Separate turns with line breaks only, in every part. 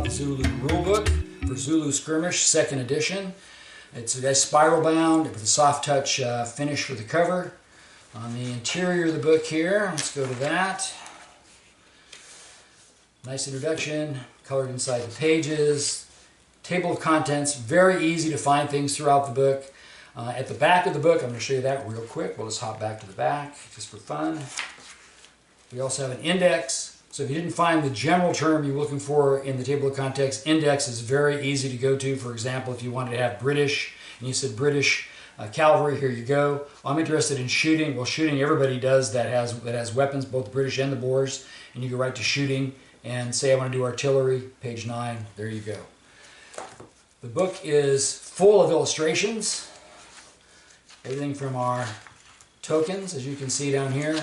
Zulu Rulebook for Zulu Skirmish, 2nd edition. It's a spiral bound with a soft touch finish for the cover. On the interior of the book here, let's go to that. Nice introduction, colored inside the pages. Table of contents, very easy to find things throughout the book. At the back of the book, I'm going to show you that real quick. We'll just hop back to the back just for fun. We also have an index. So if you didn't find the general term you're looking for in the table of contents, index is very easy to go to. For example, if you wanted to have British, and you said British cavalry, here you go. I'm interested in shooting. Well, shooting everybody does that has weapons, both British and the Boers. And you go right to shooting and say I want to do artillery, page 9. There you go. The book is full of illustrations. Everything from our tokens, as you can see down here.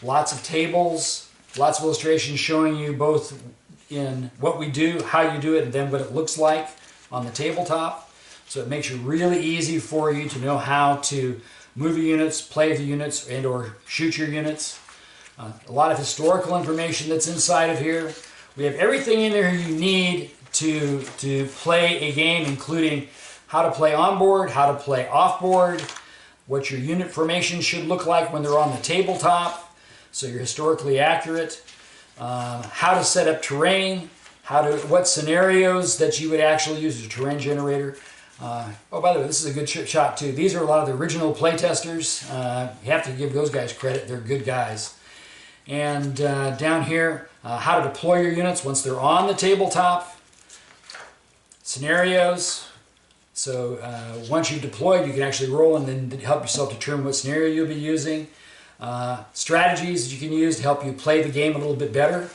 Lots of tables. Lots of illustrations showing you both in what we do, how you do it, and then what it looks like on the tabletop. So it makes it really easy for you to know how to move your units, play the units, and or shoot your units. A lot of historical information that's inside of here. We have everything in there you need to play a game, including how to play on board, how to play off board, what your unit formation should look like when they're on the tabletop, so you're historically accurate, how to set up terrain, what scenarios that you would actually use as a terrain generator. Oh, by the way, this is a good shot too. These are a lot of the original playtesters. You have to give those guys credit. They're good guys. And down here, how to deploy your units once they're on the tabletop. Scenarios. So once you've deployed, you can actually roll and then help yourself determine what scenario you'll be using. Strategies that you can use to help you play the game a little bit better.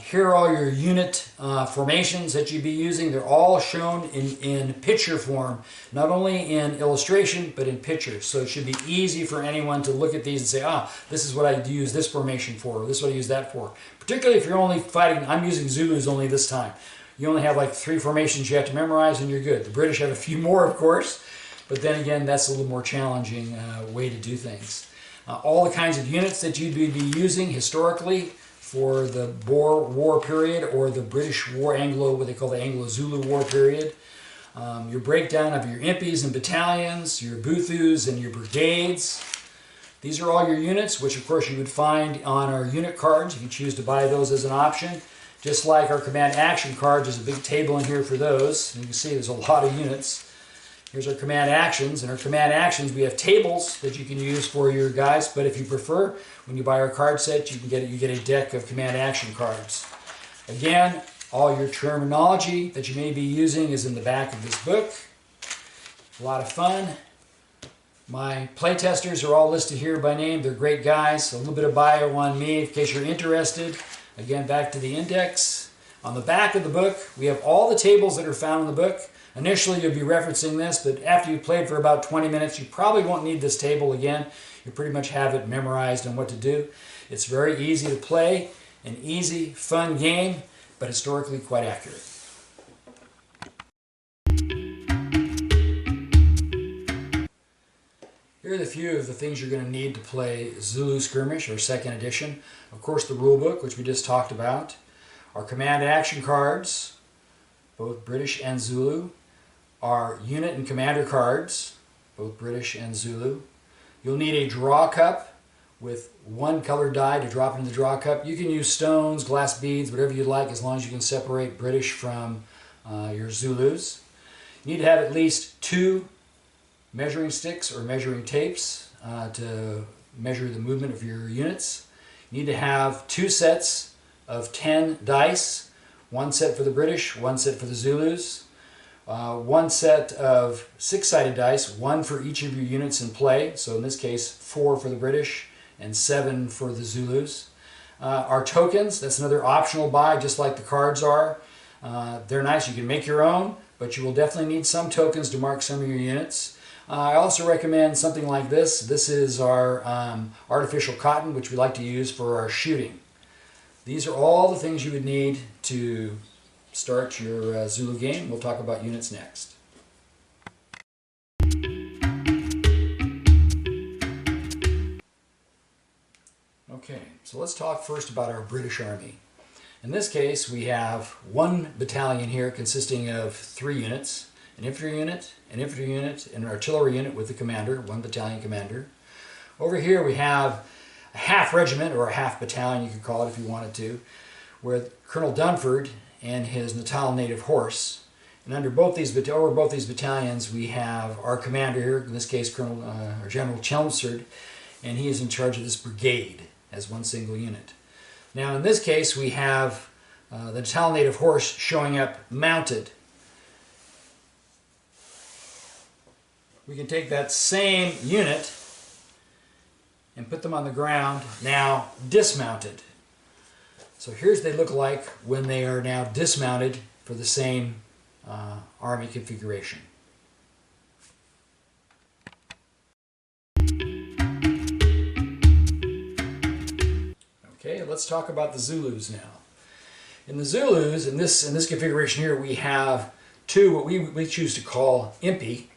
Here are all your unit formations that you'd be using. They're all shown in picture form, not only in illustration, but in pictures. So it should be easy for anyone to look at these and say, this is what I use this formation for, or this is what I use that for. Particularly if you're only fighting, I'm using Zulus only this time. You only have like 3 formations you have to memorize and you're good. The British have a few more, of course, but then again, that's a little more challenging way to do things. All the kinds of units that you'd be using historically for the Boer War period or the British War, what they call the Anglo-Zulu War period. Your breakdown of your impis and battalions, your buthus and your brigades. These are all your units, which of course you would find on our unit cards. You can choose to buy those as an option. Just like our command action cards, there's a big table in here for those. And you can see there's a lot of units. Here's our command actions. In our command actions, we have tables that you can use for your guys. But if you prefer, when you buy our card set, you get a deck of command action cards. Again, all your terminology that you may be using is in the back of this book. A lot of fun. My playtesters are all listed here by name. They're great guys. A little bit of bio on me in case you're interested. Again, back to the index. On the back of the book, we have all the tables that are found in the book. Initially, you'll be referencing this, but after you've played for about 20 minutes, you probably won't need this table again. You pretty much have it memorized on what to do. It's very easy to play, an easy, fun game, but historically quite accurate. Here are a few of the things you're going to need to play Zulu Skirmish, or 2nd edition. Of course, the rulebook, which we just talked about. Our command action cards, both British and Zulu. Our unit and commander cards, both British and Zulu. You'll need a draw cup with 1 colored die to drop into the draw cup. You can use stones, glass beads, whatever you like, as long as you can separate British from your Zulus. You need to have at least 2 measuring sticks or measuring tapes to measure the movement of your units. You need to have 2 sets of 10 dice, 1 set for the British, 1 set for the Zulus, 1 set of 6-sided dice, 1 for each of your units in play, so in this case 4 for the British and 7 for the Zulus. Our tokens, that's another optional buy, just like the cards are. They're nice, you can make your own, but you will definitely need some tokens to mark some of your units. I also recommend something like this. This is our artificial cotton, which we like to use for our shooting. These are all the things you would need to start your Zulu game. We'll talk about units next. Okay, so let's talk first about our British Army. In this case, we have one battalion here consisting of 3 units, an infantry unit, and an artillery unit with the commander, one battalion commander. Over here we have a half regiment, or a half battalion you could call it if you wanted to, with Colonel Dunford and his Natal native horse. And over both these battalions we have our commander here, in this case General Chelmsford, and he is in charge of this brigade as one single unit. Now in this case we have the Natal native horse showing up mounted. We can take that same unit and put them on the ground, now dismounted. So here's what they look like when they are now dismounted for the same army configuration. Okay, let's talk about the Zulus now. In the Zulus, in this configuration here, we have two what we choose to call impi.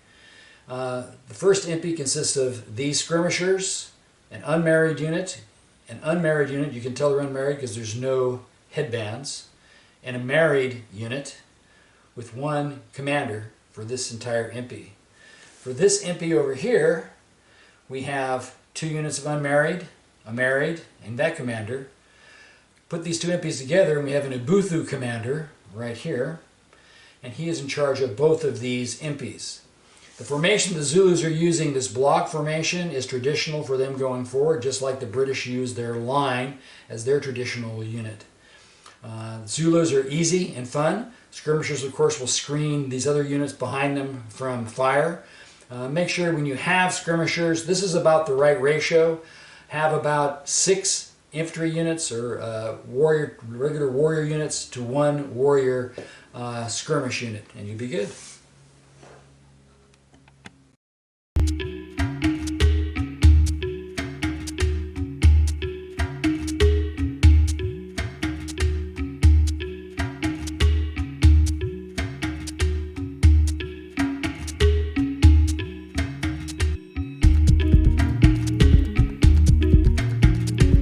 The first impi consists of these skirmishers, an unmarried unit. An unmarried unit, you can tell they're unmarried because there's no headbands, and a married unit with one commander for this entire impi. For this impi over here, we have 2 units of unmarried, a married, and that commander. Put these 2 impis together and we have an Ubuntu commander right here, and he is in charge of both of these impis. The formation the Zulus are using, this block formation, is traditional for them going forward, just like the British use their line as their traditional unit. Zulus are easy and fun. Skirmishers, of course, will screen these other units behind them from fire. Make sure when you have skirmishers, this is about the right ratio. Have about 6 infantry units or regular warrior units to 1 warrior skirmish unit, and you'll be good.